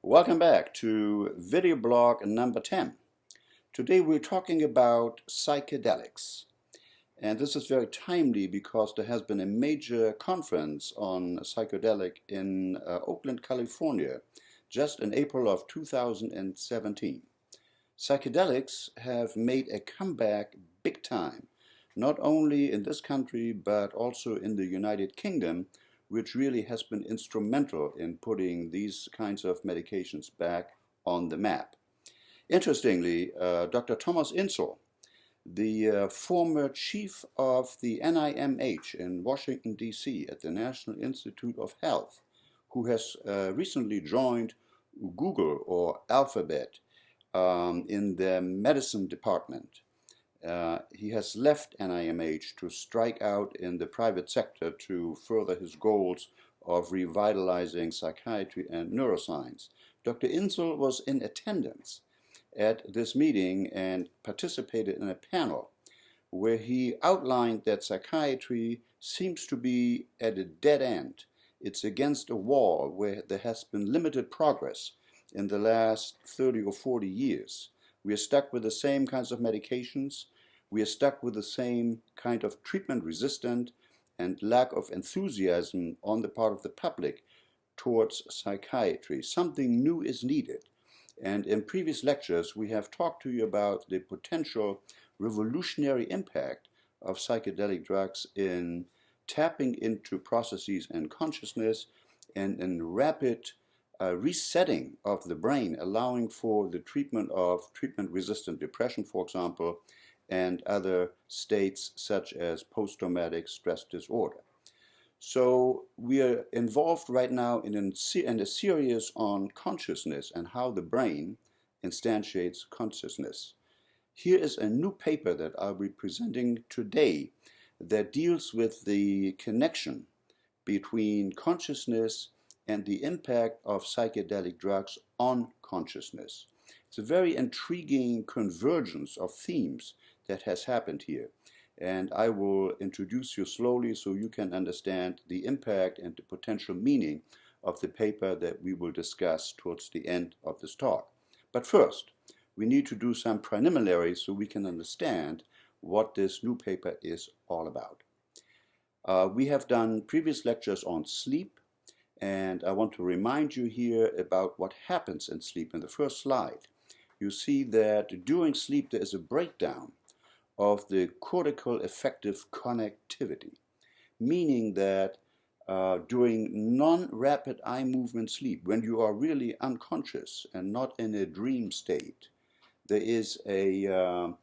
Welcome back to video blog number 10. Today we're talking about psychedelics. And this is very timely because there has been a major conference on psychedelic in Oakland, California, just in April of 2017. Psychedelics have made a comeback big time, not only in this country but also in the United Kingdom, which really has been instrumental in putting these kinds of medications back on the map. Interestingly, Dr. Thomas Insel, the former chief of the NIMH in Washington, D.C. at the National Institute of Health, who has recently joined Google or Alphabet in their medicine department. He has left NIMH to strike out in the private sector to further his goals of revitalizing psychiatry and neuroscience. Dr. Insel was in attendance at this meeting and participated in a panel where he outlined that psychiatry seems to be at a dead end. It's against a wall where there has been limited progress in the last 30 or 40 years. We are stuck with the same kinds of medications. We are stuck with the same kind of treatment resistant and lack of enthusiasm on the part of the public towards psychiatry. Something new is needed. And in previous lectures, we have talked to you about the potential revolutionary impact of psychedelic drugs in tapping into processes and consciousness and in rapid resetting of the brain, allowing for the treatment of treatment-resistant depression, for example, and other states such as post-traumatic stress disorder. So we are involved right now in a series on consciousness and how the brain instantiates consciousness. Here is a new paper that I'll be presenting today that deals with the connection between consciousness and the impact of psychedelic drugs on consciousness. It's a very intriguing convergence of themes that has happened here. And I will introduce you slowly so you can understand the impact and the potential meaning of the paper that we will discuss towards the end of this talk. But first, we need to do some preliminaries so we can understand what this new paper is all about. We have done previous lectures on sleep, and I want to remind you here about what happens in sleep. In the first slide, you see that during sleep there is a breakdown of the cortical affective connectivity, meaning that during non-rapid eye movement sleep, when you are really unconscious and not in a dream state, there is a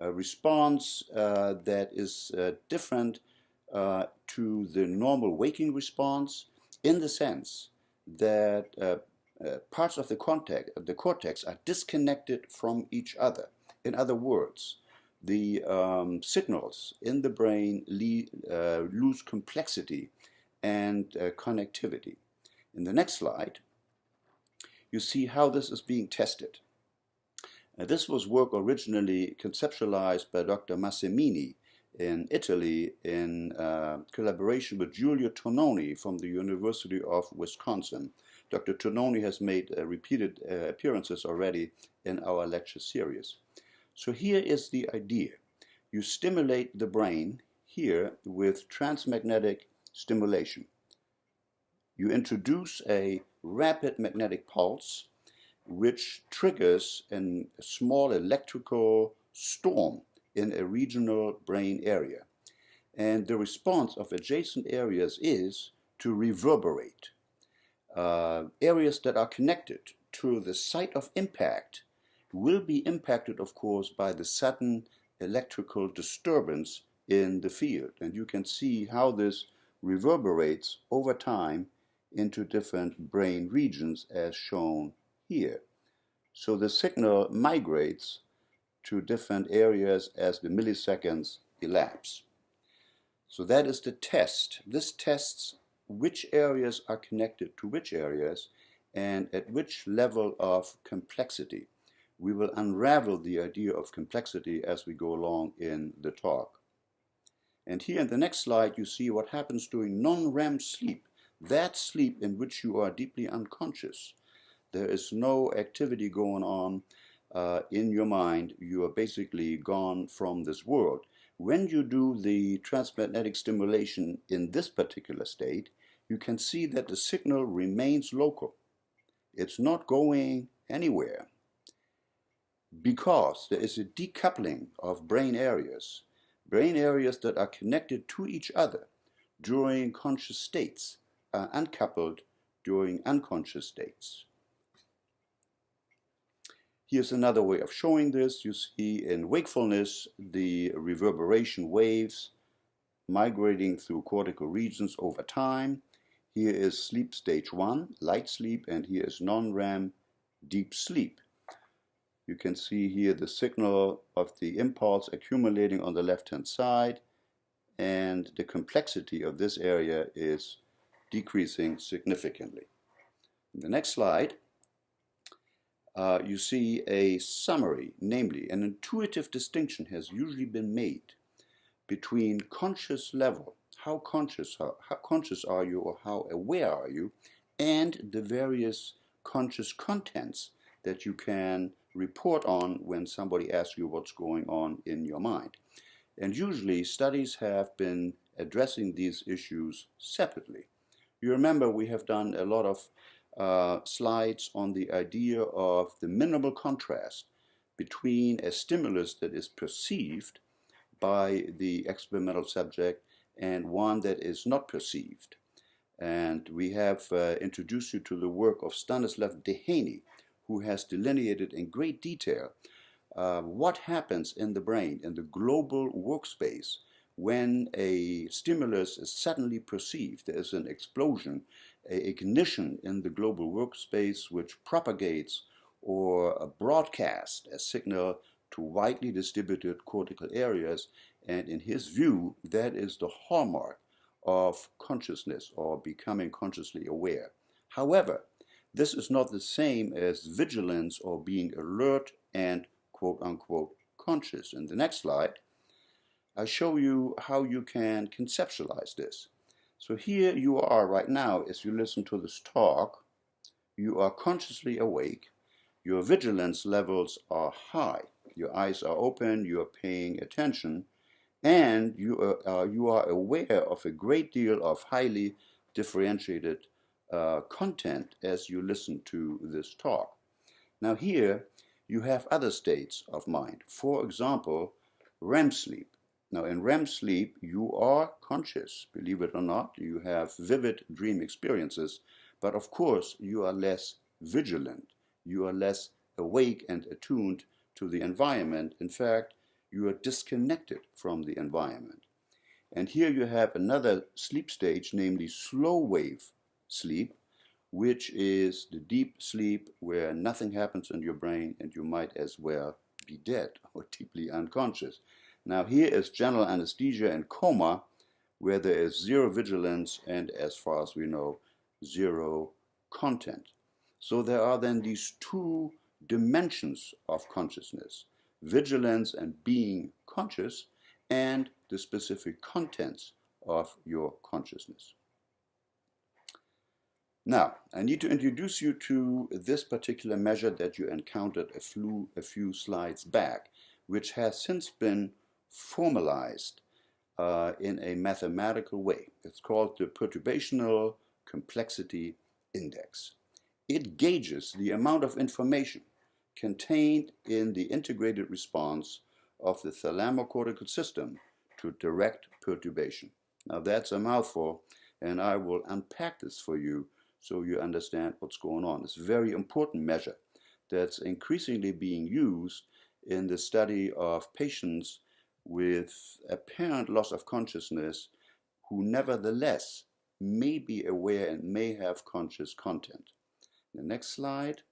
response that is different to the normal waking response, in the sense that parts of the cortex are disconnected from each other. In other words, the signals in the brain lose complexity and connectivity. In the next slide, you see how this is being tested. This was work originally conceptualized by Dr. Massimini in Italy in collaboration with Giulio Tononi from the University of Wisconsin. Dr. Tononi has made repeated appearances already in our lecture series. So here is the idea. You stimulate the brain here with transmagnetic stimulation. You introduce a rapid magnetic pulse which triggers a small electrical storm in a regional brain area. And the response of adjacent areas is to reverberate. Areas that are connected to the site of impact will be impacted, of course, by the sudden electrical disturbance in the field. And you can see how this reverberates over time into different brain regions as shown here. So the signal migrates to different areas as the milliseconds elapse. So that is the test. This tests which areas are connected to which areas and at which level of complexity. We will unravel the idea of complexity as we go along in the talk. And here in the next slide, you see what happens during non-REM sleep, that sleep in which you are deeply unconscious. There is no activity going on in your mind. You are basically gone from this world. When you do the transmagnetic stimulation in this particular state, you can see that the signal remains local. It's not going anywhere because there is a decoupling of brain areas that are connected to each other during conscious states are uncoupled during unconscious states. Here's another way of showing this. You see in wakefulness the reverberation waves migrating through cortical regions over time. Here is sleep stage 1, light sleep, and here is non-REM, deep sleep. You can see here the signal of the impulse accumulating on the left-hand side, and the complexity of this area is decreasing significantly. In the next slide, you see a summary, namely an intuitive distinction has usually been made between conscious level, how conscious are you or how aware are you, and the various conscious contents that you can report on when somebody asks you what's going on in your mind. And usually studies have been addressing these issues separately. You remember we have done a lot of slides on the idea of the minimal contrast between a stimulus that is perceived by the experimental subject and one that is not perceived. And we have introduced you to the work of Stanislav Dehaney, who has delineated in great detail what happens in the brain, in the global workspace, when a stimulus is suddenly perceived. There is an explosion, an ignition in the global workspace which propagates or broadcasts a signal to widely distributed cortical areas, and in his view, that is the hallmark of consciousness or becoming consciously aware. However, this is not the same as vigilance or being alert and quote-unquote conscious. In the next slide, I show you how you can conceptualize this. So here you are right now as you listen to this talk. You are consciously awake. Your vigilance levels are high. Your eyes are open, you are paying attention, and you are aware of a great deal of highly differentiated content as you listen to this talk. Now here you have other states of mind. For example, REM sleep. Now in REM sleep you are conscious, believe it or not. You have vivid dream experiences, but of course you are less vigilant. You are less awake and attuned to the environment. In fact, you are disconnected from the environment. And here you have another sleep stage, namely slow wave sleep, which is the deep sleep where nothing happens in your brain and you might as well be dead or deeply unconscious. Now here is general anesthesia and coma, where there is zero vigilance and, as far as we know, zero content. So there are then these two dimensions of consciousness: vigilance and being conscious, and the specific contents of your consciousness. Now, I need to introduce you to this particular measure that you encountered a few slides back, which has since been formalized in a mathematical way. It's called the Perturbational Complexity Index. It gauges the amount of information contained in the integrated response of the thalamocortical system to direct perturbation. Now that's a mouthful, and I will unpack this for you so you understand what's going on. It's a very important measure that's increasingly being used in the study of patients with apparent loss of consciousness who nevertheless may be aware and may have conscious content. The next slide,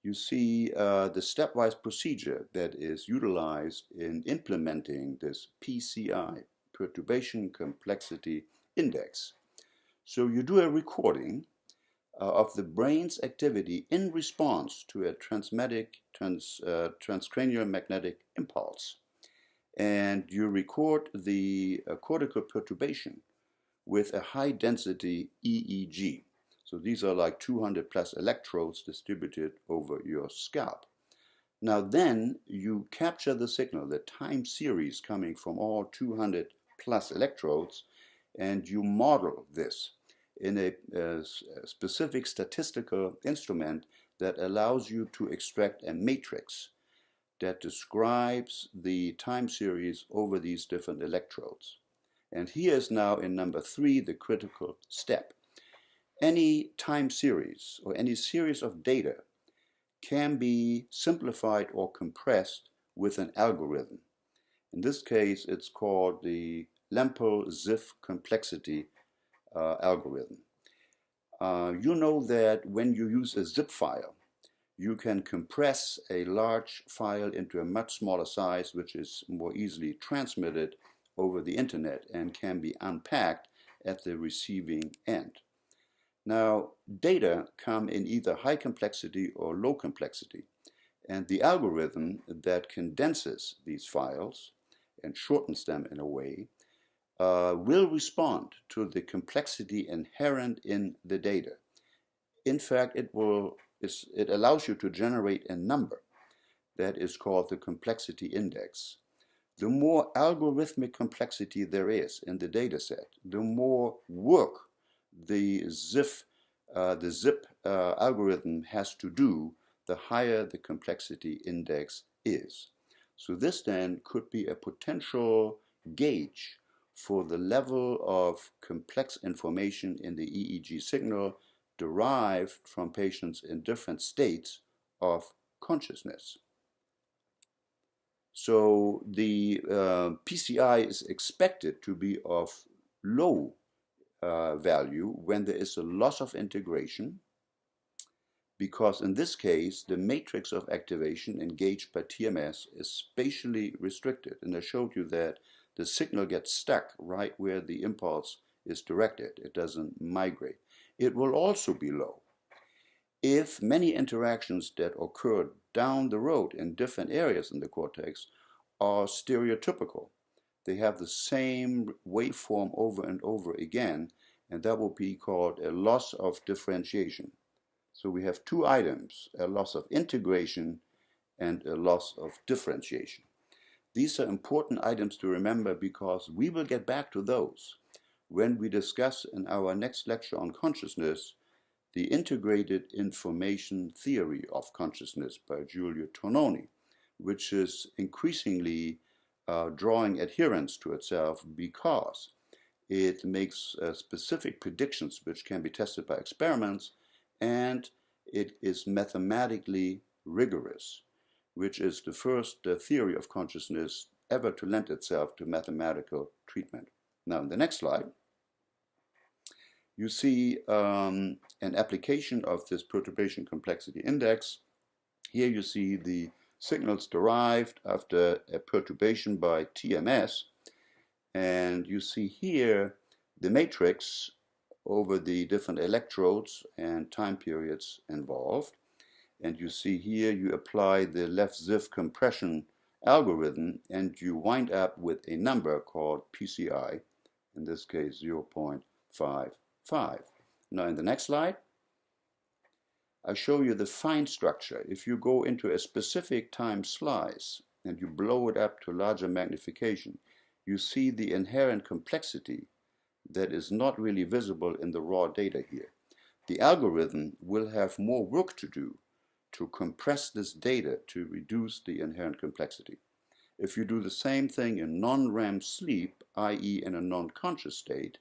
you see the stepwise procedure that is utilized in implementing this PCI, Perturbation Complexity Index. So you do a recording of the brain's activity in response to a transcranial magnetic impulse. And you record the cortical perturbation with a high density EEG. So these are like 200 plus electrodes distributed over your scalp. Now then you capture the signal, the time series coming from all 200 plus electrodes, and you model this in a specific statistical instrument that allows you to extract a matrix that describes the time series over these different electrodes. And here is now in number 3 the critical step. Any time series or any series of data can be simplified or compressed with an algorithm. In this case, it's called the Lempel-Ziff complexity algorithm. You know that when you use a zip file, you can compress a large file into a much smaller size, which is more easily transmitted over the internet and can be unpacked at the receiving end. Now, data come in either high complexity or low complexity, and the algorithm that condenses these files and shortens them in a way will respond to the complexity inherent in the data. In fact, it allows you to generate a number that is called the complexity index. The more algorithmic complexity there is in the data set, the more work the zip algorithm has to do, the higher the complexity index is. So this then could be a potential gauge for the level of complex information in the EEG signal derived from patients in different states of consciousness. So the PCI is expected to be of low value when there is a loss of integration, because in this case the matrix of activation engaged by TMS is spatially restricted, and I showed you that the signal gets stuck right where the impulse is directed. It doesn't migrate. It will also be low if many interactions that occur down the road in different areas in the cortex are stereotypical. They have the same waveform over and over again, and that will be called a loss of differentiation. So we have two items, a loss of integration and a loss of differentiation. These are important items to remember because we will get back to those when we discuss in our next lecture on consciousness the integrated information theory of consciousness by Giulio Tononi, which is increasingly drawing adherence to itself because it makes specific predictions which can be tested by experiments, and it is mathematically rigorous, which is the first theory of consciousness ever to lend itself to mathematical treatment. Now, in the next slide, you see an application of this perturbation complexity index. Here you see the signals derived after a perturbation by TMS, and you see here the matrix over the different electrodes and time periods involved. And you see here you apply the left-Ziff compression algorithm and you wind up with a number called PCI, in this case 0.55. Now in the next slide, I show you the fine structure. If you go into a specific time slice and you blow it up to larger magnification, you see the inherent complexity that is not really visible in the raw data here. The algorithm will have more work to do to compress this data to reduce the inherent complexity. If you do the same thing in non-REM sleep, i.e. in a non-conscious state,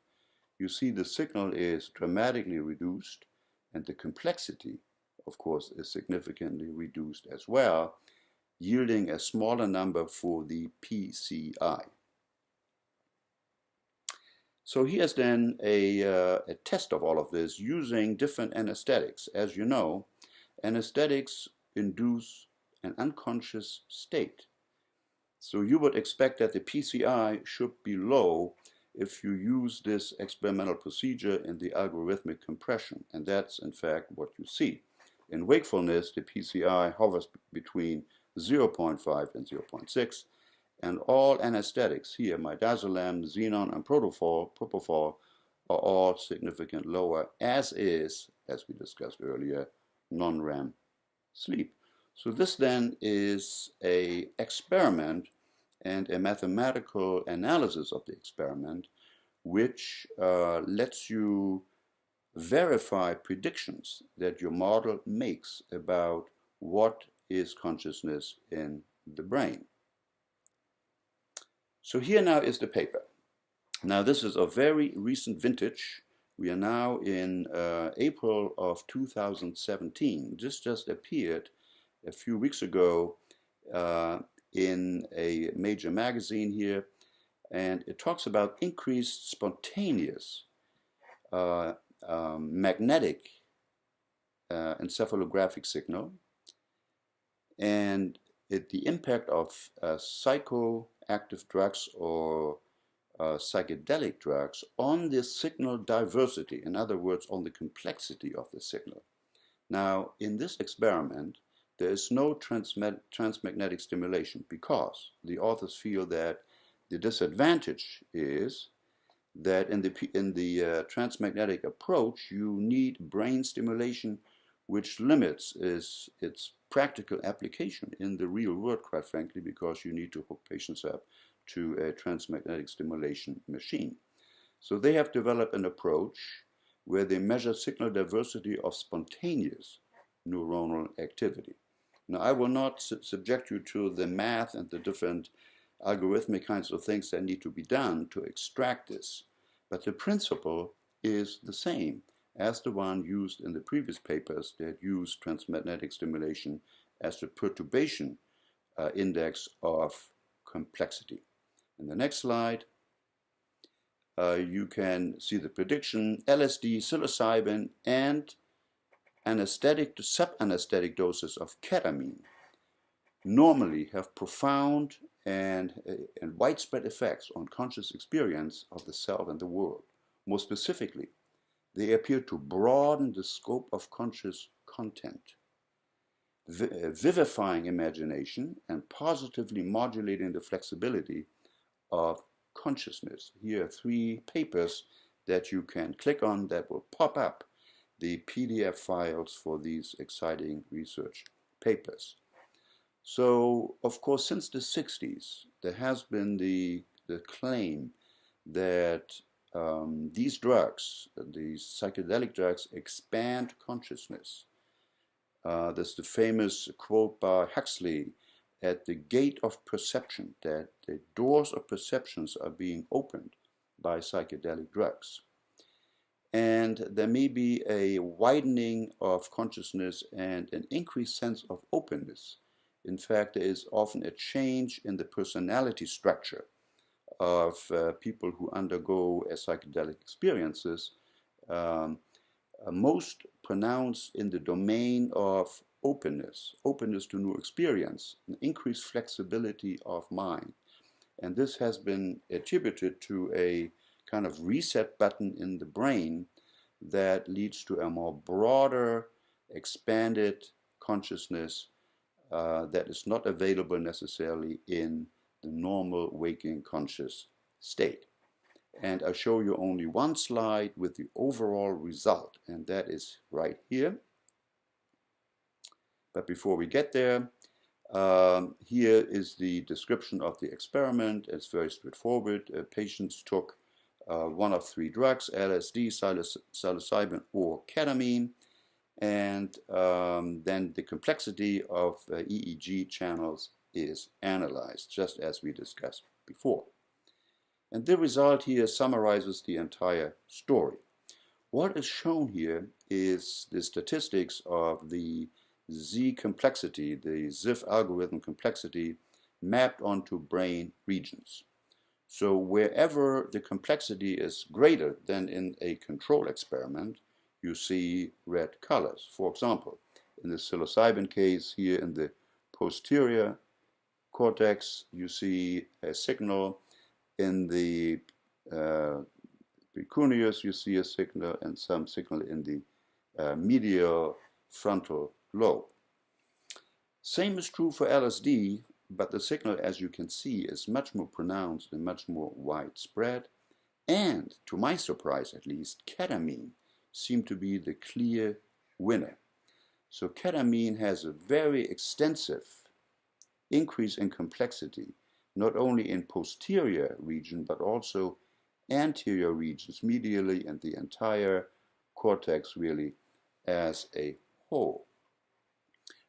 you see the signal is dramatically reduced and the complexity, of course, is significantly reduced as well, yielding a smaller number for the PCI. So here's then a test of all of this using different anesthetics. As you know, anesthetics induce an unconscious state. So you would expect that the PCI should be low if you use this experimental procedure in the algorithmic compression, and that's in fact what you see. In wakefulness, the PCI hovers between 0.5 and 0.6, and all anesthetics here, midazolam, xenon, and propofol, are all significantly lower, as is, as we discussed earlier, non-REM sleep. So this then is an experiment and a mathematical analysis of the experiment, which lets you verify predictions that your model makes about what is consciousness in the brain. So here now is the paper. Now this is a very recent vintage. We are now in April of 2017. This just appeared a few weeks ago in a major magazine here, and it talks about increased spontaneous magnetic encephalographic signal and the impact of psychoactive drugs or psychedelic drugs on the signal diversity, in other words, on the complexity of the signal. Now, in this experiment, there is no transmagnetic stimulation because the authors feel that the disadvantage is that in the transmagnetic approach, you need brain stimulation, which limits its practical application in the real world, quite frankly, because you need to hook patients up to a transmagnetic stimulation machine. So they have developed an approach where they measure signal diversity of spontaneous neuronal activity. Now, I will not subject you to the math and the different algorithmic kinds of things that need to be done to extract this, but the principle is the same as the one used in the previous papers that used transmagnetic stimulation as the perturbation index of complexity. In the next slide, you can see the prediction. LSD, psilocybin, and anesthetic to subanesthetic doses of ketamine normally have profound and widespread effects on conscious experience of the self and the world. More specifically, they appear to broaden the scope of conscious content, vivifying imagination and positively modulating the flexibility of consciousness. Here are 3 papers that you can click on that will pop up the PDF files for these exciting research papers. So, of course, since the 60s, there has been the claim that these drugs, these psychedelic drugs, expand consciousness. There's the famous quote by Huxley, at the gate of perception, that the doors of perceptions are being opened by psychedelic drugs. And there may be a widening of consciousness and an increased sense of openness. In fact, there is often a change in the personality structure of people who undergo psychedelic experiences, most pronounced in the domain of openness to new experience, an increased flexibility of mind. And this has been attributed to a kind of reset button in the brain that leads to a more broader, expanded consciousness that is not available necessarily in the normal waking conscious state. And I'll show you only one slide with the overall result, and that is right here. But before we get there, here is the description of the experiment. It's very straightforward. Patients took one of 3 drugs, LSD, psilocybin, or ketamine, and then the complexity of EEG channels is analyzed, just as we discussed before. And the result here summarizes the entire story. What is shown here is the statistics of the Z complexity, the ZIF algorithm complexity, mapped onto brain regions. So wherever the complexity is greater than in a control experiment, you see red colors. For example, in the psilocybin case here in the posterior cortex, you see a signal. In the precuneus, you see a signal, and some signal in the medial frontal lobe. Same is true for LSD, but the signal, as you can see, is much more pronounced and much more widespread. And, to my surprise at least, ketamine seemed to be the clear winner. So ketamine has a very extensive increase in complexity, not only in posterior region, but also anterior regions, medially, and the entire cortex really as a whole.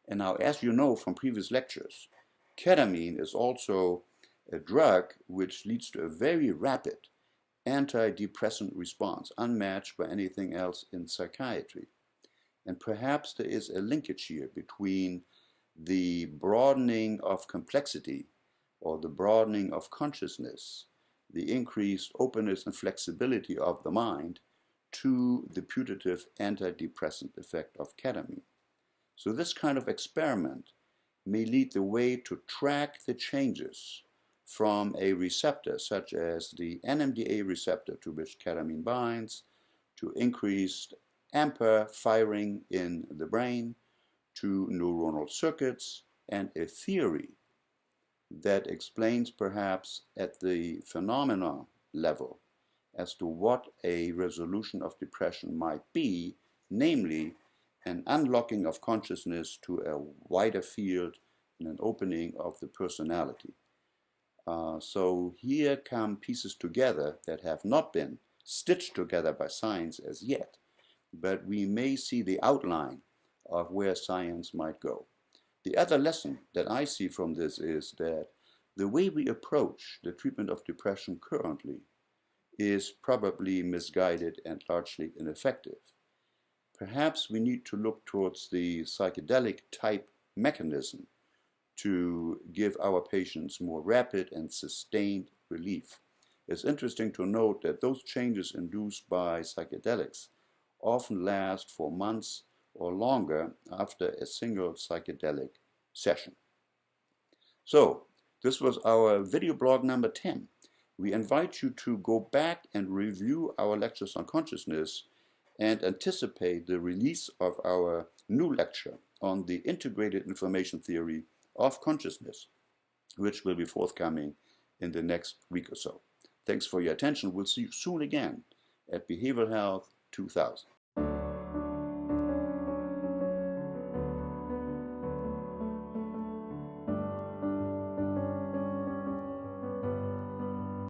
And now, as you know from previous lectures, ketamine is also a drug which leads to a very rapid antidepressant response, unmatched by anything else in psychiatry. And perhaps there is a linkage here between the broadening of complexity or the broadening of consciousness, the increased openness and flexibility of the mind, to the putative antidepressant effect of ketamine. So this kind of experiment may lead the way to track the changes from a receptor such as the NMDA receptor to which ketamine binds, to increased AMPA firing in the brain, to neuronal circuits, and a theory that explains perhaps at the phenomena level as to what a resolution of depression might be, namely an unlocking of consciousness to a wider field and an opening of the personality. So here come pieces together that have not been stitched together by science as yet, but we may see the outline of where science might go. The other lesson that I see from this is that the way we approach the treatment of depression currently is probably misguided and largely ineffective. Perhaps we need to look towards the psychedelic type mechanism to give our patients more rapid and sustained relief. It's interesting to note that those changes induced by psychedelics often last for months or longer after a single psychedelic session. So, this was our video blog number 10. We invite you to go back and review our lectures on consciousness and anticipate the release of our new lecture on the integrated information theory of consciousness, which will be forthcoming in the next week or so. Thanks for your attention. We'll see you soon again at Behavioral Health 2000.